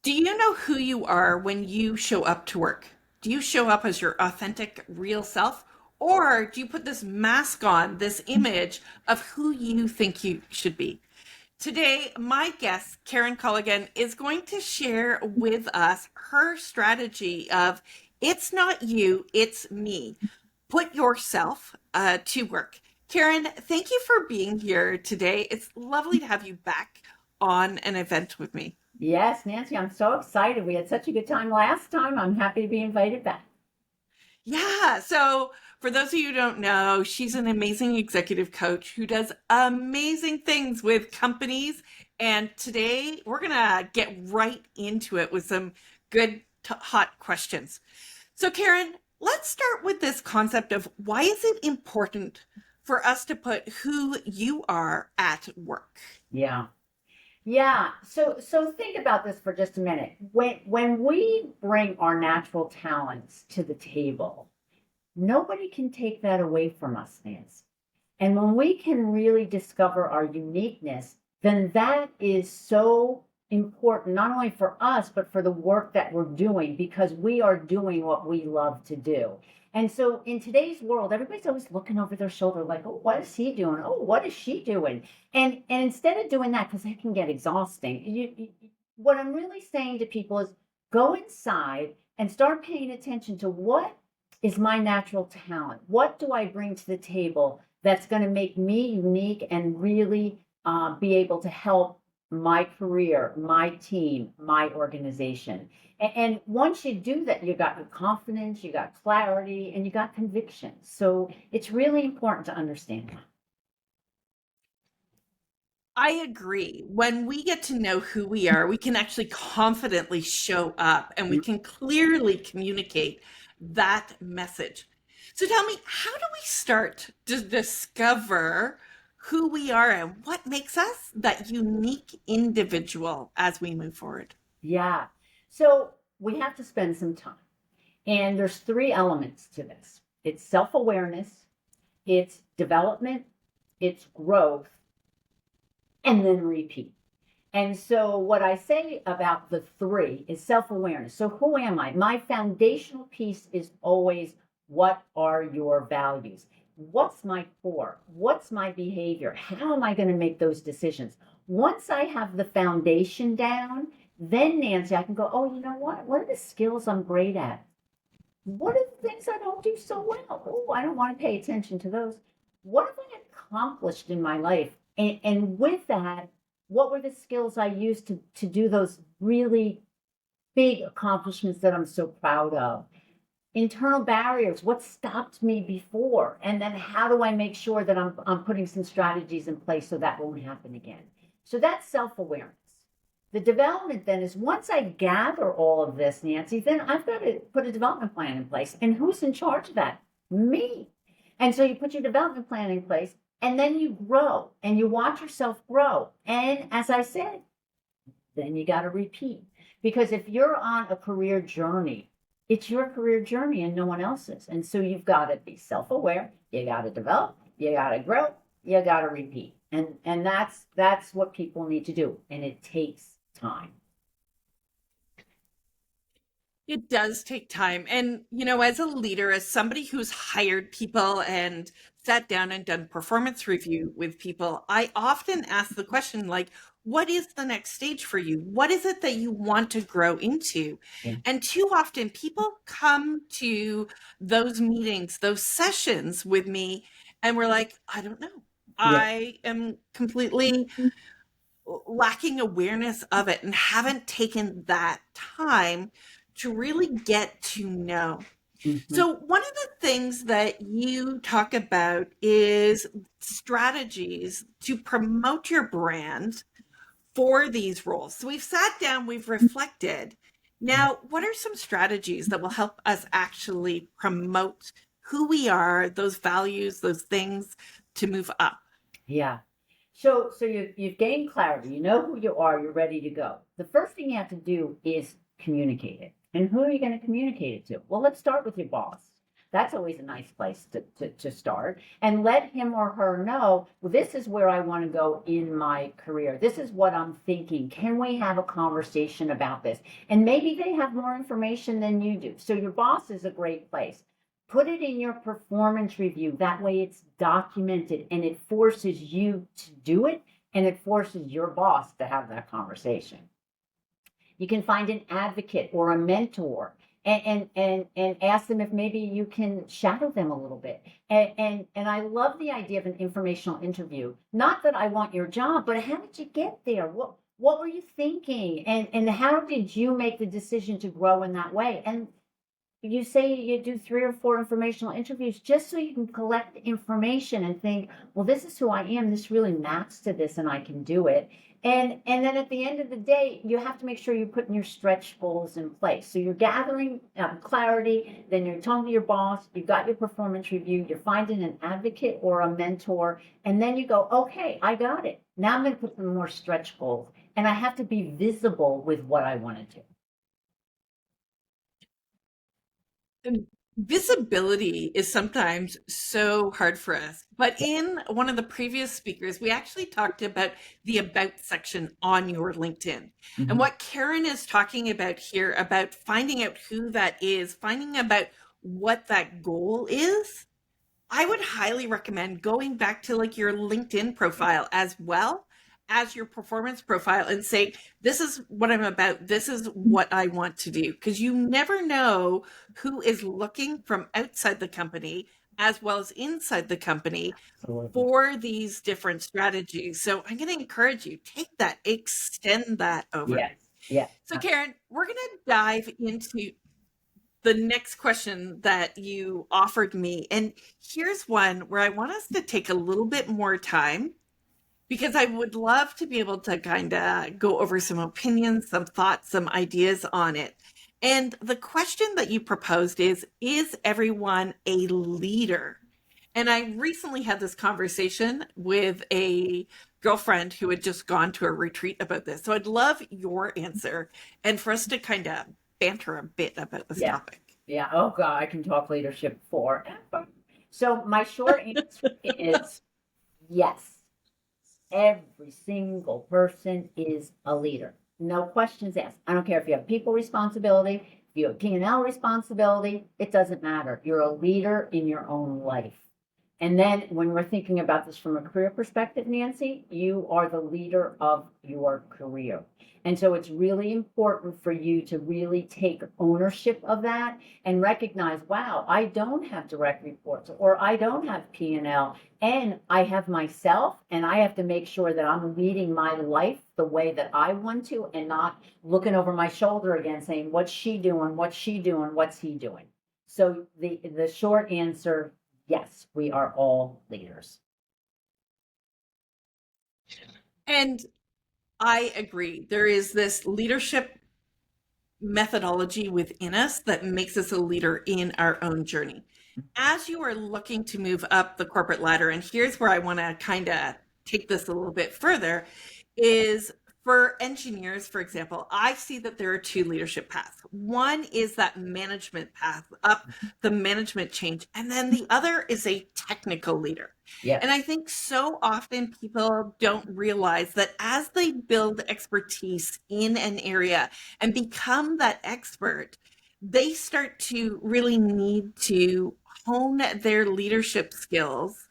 Do you know who you are when you show up to work? Do you show up as your authentic, real self? Or do you put this mask on, this image of who you think you should be? Today, my guest, Karen Colligan, is going to share with us her strategy of it's not you, it's me. Put yourself to work. Karen, thank you for being here today. It's lovely to have you back on an event with me. Yes, Nancy, I'm so excited. We had such a good time last time. I'm happy to be invited back. Yeah. So, for those of you who don't know, she's an amazing executive coach who does amazing things with companies. And today we're going to get right into it with some good, hot questions. So, Karen, let's start with this concept of why is it important for us to put who you are at work? Yeah. Yeah. So think about this for just a minute. When we bring our natural talents to the table, nobody can take that away from us, Nancy. And when we can really discover our uniqueness, then that is so important, not only for us, but for the work that we're doing, because we are doing what we love to do. And so in today's world, everybody's always looking over their shoulder, like, oh, what is he doing? Oh, what is she doing? And instead of doing that, because that can get exhausting, what I'm really saying to people is go inside and start paying attention to what is my natural talent? What do I bring to the table that's going to make me unique and really be able to help my career, my team, my organization? And once you do that, you got your confidence, you got clarity, and you got conviction. So it's really important to understand that. I agree. When we get to know who we are, we can actually confidently show up and we can clearly communicate that message. So tell me, how do we start to discover who we are and what makes us that unique individual as we move forward? Yeah. So we have to spend some time. And there's three elements to this. It's self-awareness, it's development, it's growth, and then repeat. And so, what I say about the three is self awareness. So, who am I? My foundational piece is always what are your values? What's my core? What's my behavior? How am I going to make those decisions? Once I have the foundation down, then Nancy, I can go, oh, you know what? What are the skills I'm great at? What are the things I don't do so well? Oh, I don't want to pay attention to those. What have I accomplished in my life? And with that, what were the skills I used to do those really big accomplishments that I'm so proud of? Internal barriers, what stopped me before? And then how do I make sure that I'm putting some strategies in place so that won't happen again? So that's self-awareness. The development then is once I gather all of this, Nancy, then I've got to put a development plan in place. And who's in charge of that? Me. And so you put your development plan in place and then you grow and you watch yourself grow. And as I said, then you got to repeat. Because if you're on a career journey, it's your career journey and no one else's. And so you've got to be self-aware, you got to develop, you got to grow, you got to repeat. And that's what people need to do. And it takes time. It does take time. And, as a leader, as somebody who's hired people and sat down and done performance review with people, I often ask the question, like, what is the next stage for you? What is it that you want to grow into? Yeah. And too often people come to those meetings, those sessions with me, and we're like, I don't know. Yeah. I am completely lacking awareness of it and haven't taken that time to really get to know. Mhm. So, one of the things that you talk about is strategies to promote your brand for these roles. So, we've sat down, we've reflected. Now, what are some strategies that will help us actually promote who we are, those values, those things to move up? Yeah. So you've gained clarity. You know who you are. You're ready to go. The first thing you have to do is communicate it. And who are you going to communicate it to? Well, let's start with your boss. That's always a nice place to start. And let him or her know, well, this is where I want to go in my career. This is what I'm thinking. Can we have a conversation about this? And maybe they have more information than you do. So your boss is a great place. Put it in your performance review. That way it's documented and it forces you to do it, and it forces your boss to have that conversation. You can find an advocate or a mentor and ask them if maybe you can shadow them a little bit. And I love the idea of an informational interview. Not that I want your job, but how did you get there? What were you thinking? And how did you make the decision to grow in that way? And you say you do 3 or 4 informational interviews just so you can collect information and think, well, this is who I am. This really maps to this and I can do it. And then at the end of the day, you have to make sure you're putting your stretch goals in place. So you're gathering clarity, then you're talking to your boss, you've got your performance review, you're finding an advocate or a mentor, and then you go, okay, I got it. Now I'm going to put some more stretch goals, and I have to be visible with what I want to do. Visibility is sometimes so hard for us. But in one of the previous speakers, we actually talked about the about section on your LinkedIn. Mm-hmm. And what Karen is talking about here, about finding out who that is, finding about what that goal is, I would highly recommend going back to like your LinkedIn profile as well as your performance profile and say, this is what I'm about. This is what I want to do. Because you never know who is looking from outside the company as well as inside the company for these different strategies. So I'm going to encourage you, take that, extend that over. Yes. Yeah. So Karen, we're going to dive into the next question that you offered me. And here's one where I want us to take a little bit more time, because I would love to be able to kind of go over some opinions, some thoughts, some ideas on it. And the question that you proposed is everyone a leader? And I recently had this conversation with a girlfriend who had just gone to a retreat about this. So I'd love your answer and for us to kind of banter a bit about this topic. Yeah. Oh God, I can talk leadership forever. So my short answer is yes. Every single person is a leader. No questions asked. I don't care if you have people responsibility, if you have P&L responsibility, it doesn't matter. You're a leader in your own life. And then when we're thinking about this from a career perspective, Nancy, you are the leader of your career. And so it's really important for you to really take ownership of that and recognize, wow, I don't have direct reports, or I don't have P&L, and I have myself, and I have to make sure that I'm leading my life the way that I want to, and not looking over my shoulder again saying, what's she doing? What's she doing? What's he doing? So the short answer, yes, we are all leaders. And I agree. There is this leadership methodology within us that makes us a leader in our own journey. As you are looking to move up the corporate ladder, and here's where I want to kind of take this a little bit further, is for engineers, for example, I see that there are 2 leadership paths. One is that management path, up the management change, and then the other is a technical leader. Yeah. And I think so often people don't realize that as they build expertise in an area and become that expert, they start to really need to hone their leadership skills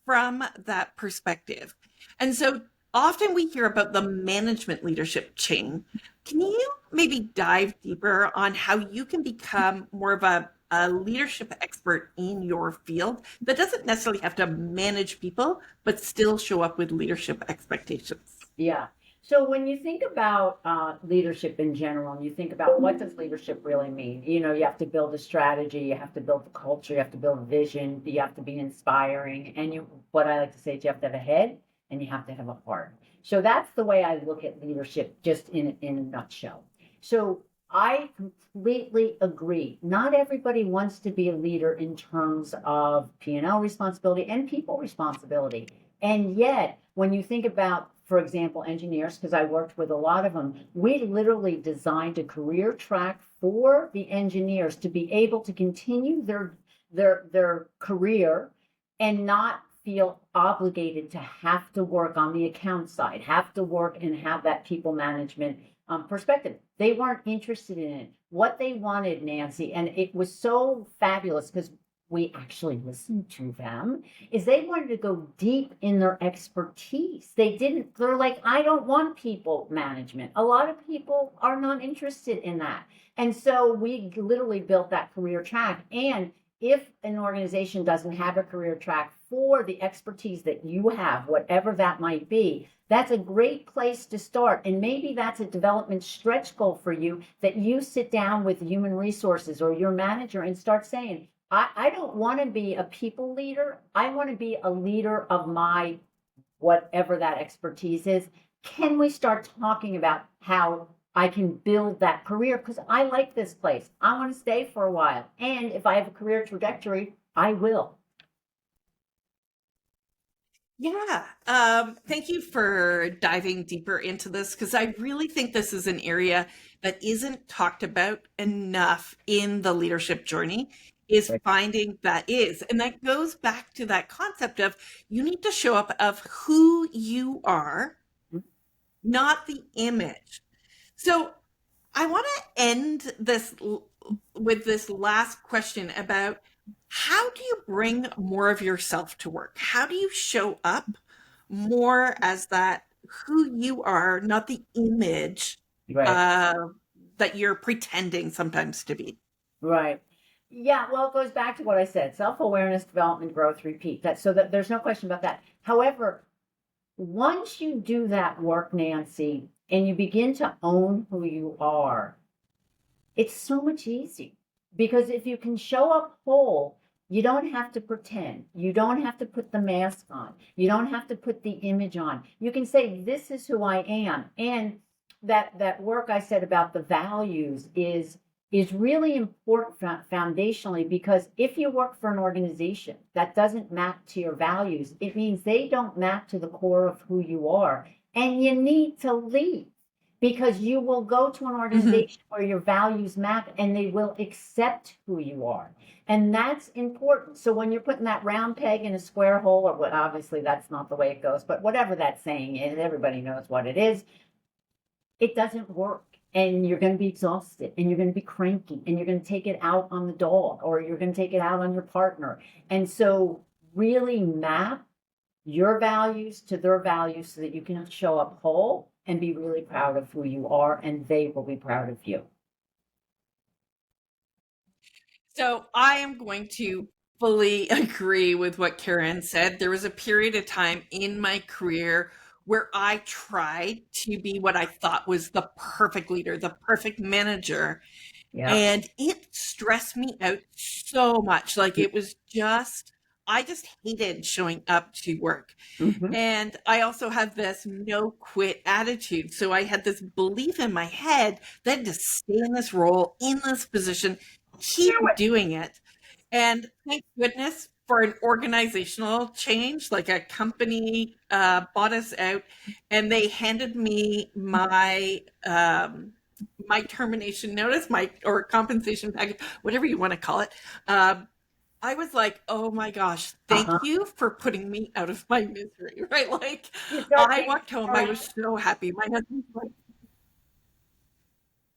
from that perspective. And so often we hear about the management leadership chain. Can you maybe dive deeper on how you can become more of a leadership expert in your field that doesn't necessarily have to manage people, but still show up with leadership expectations? Yeah. So when you think about leadership in general, and you think about what does leadership really mean, you know, you have to build a strategy, you have to build a culture, you have to build a vision, you have to be inspiring, and what I like to say is you have to have a head and you have to have a heart. So that's the way I look at leadership, just in a nutshell. So I completely agree. Not everybody wants to be a leader in terms of P&L responsibility and people responsibility. And yet, when you think about, for example, engineers, because I worked with a lot of them, we literally designed a career track for the engineers to be able to continue their career and not feel obligated to have to work on the account side, have to work and have that people management perspective. They weren't interested in it. What they wanted, Nancy, and it was so fabulous because we actually listened to them, is they wanted to go deep in their expertise. They're like, I don't want people management. A lot of people are not interested in that. And so we literally built that career track. And if an organization doesn't have a career track for the expertise that you have, whatever that might be, that's a great place to start. And maybe that's a development stretch goal for you, that you sit down with human resources or your manager and start saying, I don't want to be a people leader. I want to be a leader of my whatever that expertise is. Can we start talking about how I can build that career? Because I like this place. I want to stay for a while. And if I have a career trajectory, I will. Yeah. Thank you for diving deeper into this because I really think this is an area that isn't talked about enough in the leadership journey is Right. finding that is. And that goes back to that concept of you need to show up of who you are, not the image. So I want to end this with this last question about how do you bring more of yourself to work? How do you show up more as that who you are, not the image Right. uh, that you're pretending sometimes to be? Right. Yeah, well, it goes back to what I said, self-awareness, development, growth, repeat. That so that there's no question about that. However, once you do that work, Nancy, and you begin to own who you are, it's so much easier because if you can show up whole, you don't have to pretend. You don't have to put the mask on. You don't have to put the image on. You can say, this is who I am. And that work I said about the values is really important foundationally, because if you work for an organization that doesn't map to your values, it means they don't map to the core of who you are. And you need to leave, because you will go to an Mhm. organization where your values map and they will accept who you are. And that's important. So when you're putting that round peg in a square hole, or what, obviously that's not the way it goes, but whatever that saying is, everybody knows what it is, it doesn't work. And you're going to be exhausted and you're going to be cranky and you're going to take it out on the dog or you're going to take it out on your partner. And so really map your values to their values so that you can show up whole and be really proud of who you are, and they will be proud of you. So I am going to fully agree with what Karen said. There was a period of time in my career where I tried to be what I thought was the perfect leader, the perfect manager, Yeah. and it stressed me out so much. Like it was just, I just hated showing up to work. Mm-hmm. And I also have this no quit attitude. So I had this belief in my head that I had to stay in this role, in this position, Do keep it. doing it. And thank goodness for an organizational change. Like a company bought us out and they handed me my termination notice, my or compensation package, whatever you want to call it. I was like, oh my gosh, thank Uh-huh. you for putting me out of my misery, right? Like, You start I taking walked home, I around. was so happy. My husband's like,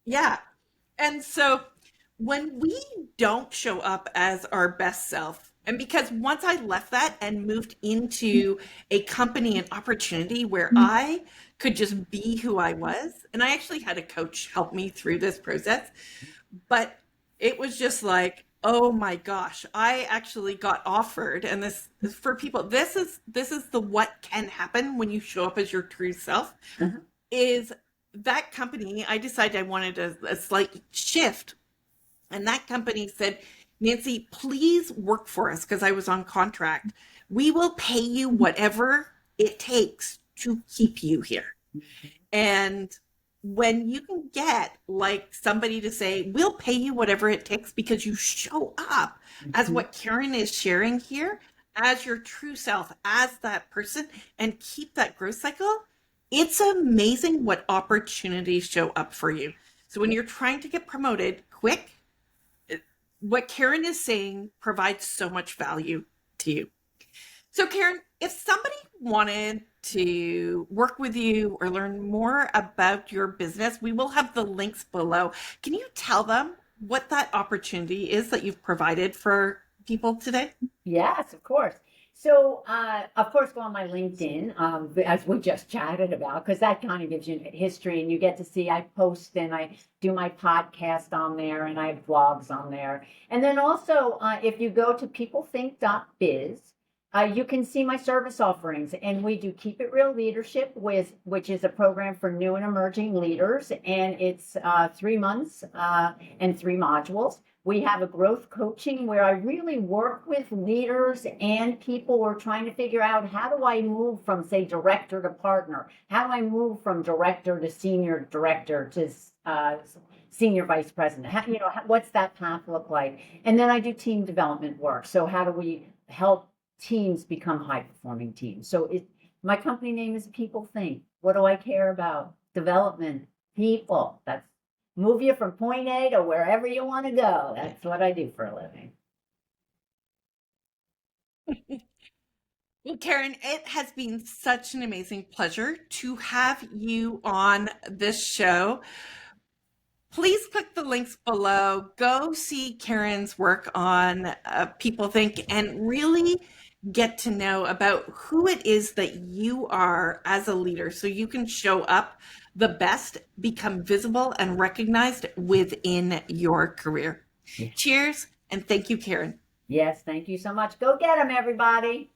yeah. And so when we don't show up as our best self, and because once I left that and moved into a company and opportunity where I could just be who I was, and I actually had a coach help me through this process, but it was just like, oh my gosh, I actually got offered, and this is for people, this is the what can happen when you show up as your true self, Uh-huh. is that company, I decided I wanted a slight shift. And that company said, Nancy, please work for us because I was on contract. We will pay you whatever it takes to keep you here. And when you can get like somebody to say, we'll pay you whatever it takes because you show up as Mhm. what Karen is sharing here, as your true self, as that person, and keep that growth cycle, it's amazing what opportunities show up for you. So when you're trying to get promoted quick, what Karen is saying provides so much value to you. So, Karen, if somebody wanted to work with you or learn more about your business, we will have the links below. Can you tell them what that opportunity is that you've provided for people today? Yes, of course. So, of course, go on my LinkedIn, as we just chatted about, because that kind of gives you history, and you get to see I post and I do my podcast on there, and I have vlogs on there. And then also, if you go to peoplethink.biz, you can see my service offerings, and we do Keep It Real Leadership, which is a program for new and emerging leaders, and it's 3 months and 3 modules. We have a growth coaching where I really work with leaders and people who are trying to figure out, how do I move from, say, director to partner? How do I move from director to senior director to senior vice president? What's that path look like? And then I do team development work. So how do we help teams become high performing teams? So my company name is People Think. What do I care about? Development, people. That's move you from point A to wherever you want to go. That's what I do for a living. Well, Karen, it has been such an amazing pleasure to have you on this show. Please click the links below. Go see Karen's work on People Think and really get to know about who it is that you are as a leader so you can show up the best, become visible and recognized within your career. Yeah. Cheers, and thank you, Karen. Yes, thank you so much. Go get them, everybody.